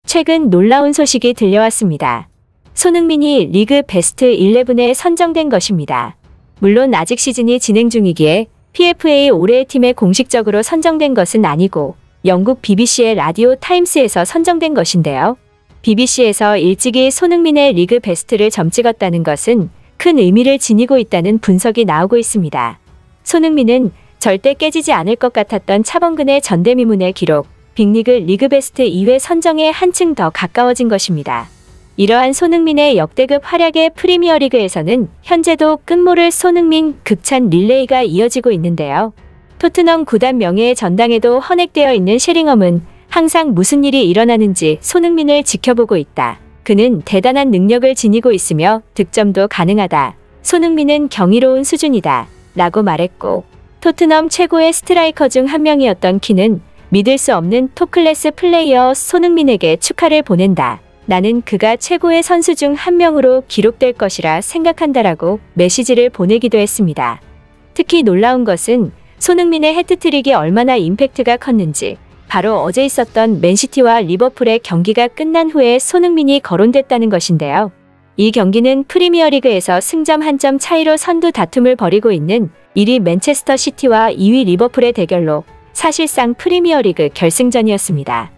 최근 놀라운 소식이 들려왔습니다. 손흥민이 리그 베스트 11에 선정된 것입니다. 물론 아직 시즌이 진행 중이기에 PFA 올해의 팀에 공식적으로 선정된 것은 아니고 영국 BBC의 라디오 타임스에서 선정된 것인데요. BBC에서 일찍이 손흥민의 리그 베스트를 점찍었다는 것은 큰 의미를 지니고 있다는 분석이 나오고 있습니다. 손흥민은 절대 깨지지 않을 것 같았던 차범근의 전대미문의 기록, 빅리그 리그 베스트 2회 선정에 한층 더 가까워진 것입니다. 이러한 손흥민의 역대급 활약의 프리미어리그에서는 현재도 끝모를 손흥민 극찬 릴레이가 이어지고 있는데요. 토트넘 구단 명예의 전당에도 헌액되어 있는 셰링엄은 항상 무슨 일이 일어나는지 손흥민을 지켜보고 있다. 그는 대단한 능력을 지니고 있으며 득점도 가능하다. 손흥민은 경이로운 수준이다. 라고 말했고, 토트넘 최고의 스트라이커 중 한 명이었던 키는 믿을 수 없는 톱클래스 플레이어 손흥민에게 축하를 보낸다. 나는 그가 최고의 선수 중 한 명으로 기록될 것이라 생각한다라고 메시지를 보내기도 했습니다. 특히 놀라운 것은 손흥민의 해트트릭이 얼마나 임팩트가 컸는지 바로 어제 있었던 맨시티와 리버풀의 경기가 끝난 후에 손흥민이 거론됐다는 것인데요. 이 경기는 프리미어리그에서 승점 1점 차이로 선두 다툼을 벌이고 있는 1위 맨체스터 시티와 2위 리버풀의 대결로 사실상 프리미어리그 결승전이었습니다.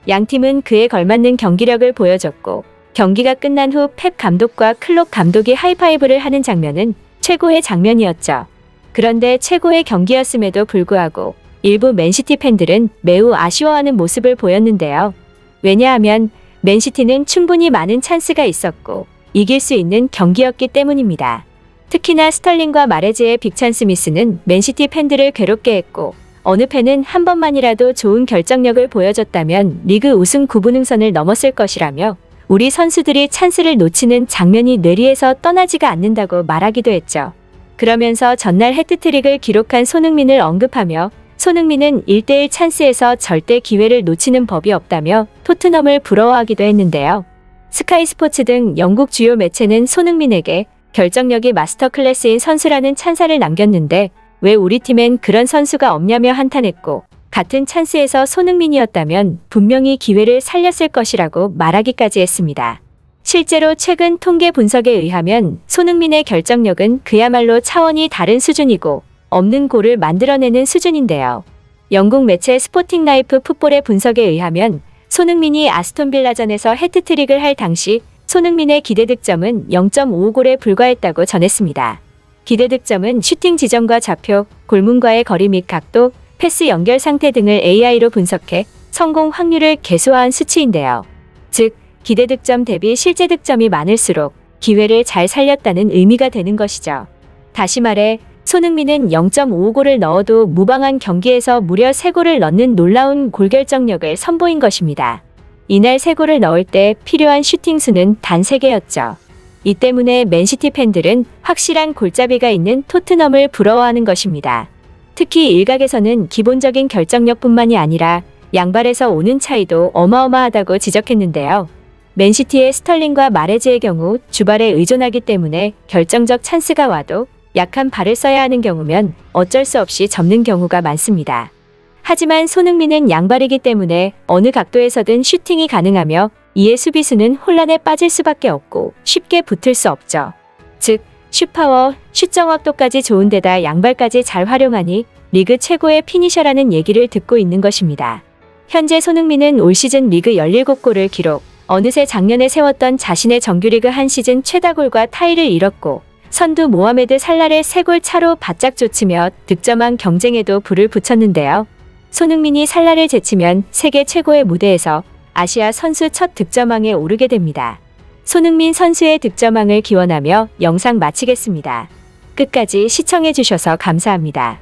양팀은 그에 걸맞는 경기력을 보여줬고 경기가 끝난 후 펩 감독과 클롭 감독이 하이파이브를 하는 장면은 최고의 장면이었죠. 그런데 최고의 경기였음에도 불구하고 일부 맨시티 팬들은 매우 아쉬워하는 모습을 보였는데요. 왜냐하면 맨시티는 충분히 많은 찬스가 있었고 이길 수 있는 경기였기 때문입니다. 특히나 스털링과 마레즈의 빅찬스 미스는 맨시티 팬들을 괴롭게 했고 어느 팬은 한 번만이라도 좋은 결정력을 보여줬다면 리그 우승 구분응선을 넘었을 것이라며 우리 선수들이 찬스를 놓치는 장면이 뇌리에서 떠나지가 않는다고 말하기도 했죠. 그러면서 전날 해트트릭을 기록한 손흥민을 언급하며 손흥민은 1대1 찬스에서 절대 기회를 놓치는 법이 없다며 토트넘을 부러워하기도 했는데요. 스카이 스포츠 등 영국 주요 매체는 손흥민에게 결정력이 마스터 클래스인 선수라는 찬사를 남겼는데 왜 우리 팀엔 그런 선수가 없냐며 한탄했고 같은 찬스에서 손흥민이었다면 분명히 기회를 살렸을 것이라고 말하기까지 했습니다. 실제로 최근 통계 분석에 의하면 손흥민의 결정력은 그야말로 차원이 다른 수준이고 없는 골을 만들어내는 수준인데요. 영국 매체 스포팅 라이프 풋볼의 분석에 의하면 손흥민이 아스톤빌라전에서 해트트릭을 할 당시 손흥민의 기대 득점은 0.55골에 불과했다고 전했습니다. 기대 득점은 슈팅 지점과 좌표, 골문과의 거리 및 각도, 패스 연결 상태 등을 AI로 분석해 성공 확률을 계수화한 수치인데요. 즉, 기대 득점 대비 실제 득점이 많을수록 기회를 잘 살렸다는 의미가 되는 것이죠. 다시 말해 손흥민은 0.55골을 넣어도 무방한 경기에서 무려 3골을 넣는 놀라운 골결정력을 선보인 것입니다. 이날 3골을 넣을 때 필요한 슈팅 수는 단 3개였죠. 이 때문에 맨시티 팬들은 확실한 골잡이가 있는 토트넘을 부러워하는 것입니다. 특히 일각에서는 기본적인 결정력뿐만이 아니라 양발에서 오는 차이도 어마어마하다고 지적했는데요. 맨시티의 스털링과 마레즈의 경우 주발에 의존하기 때문에 결정적 찬스가 와도 약한 발을 써야 하는 경우면 어쩔 수 없이 접는 경우가 많습니다. 하지만 손흥민은 양발이기 때문에 어느 각도에서든 슈팅이 가능하며 이에 수비수는 혼란에 빠질 수밖에 없고 쉽게 붙을 수 없죠. 즉, 슛파워, 슛 정확도까지 좋은 데다 양발까지 잘 활용하니 리그 최고의 피니셔라는 얘기를 듣고 있는 것입니다. 현재 손흥민은 올 시즌 리그 17골을 기록, 어느새 작년에 세웠던 자신의 정규리그 한 시즌 최다골과 타이를 이뤘고 선두 모하메드 살라를 3골 차로 바짝 쫓으며 득점왕 경쟁에도 불을 붙였는데요. 손흥민이 살라를 제치면 세계 최고의 무대에서 아시아 선수 첫 득점왕에 오르게 됩니다. 손흥민 선수의 득점왕을 기원하며 영상 마치겠습니다. 끝까지 시청해주셔서 감사합니다.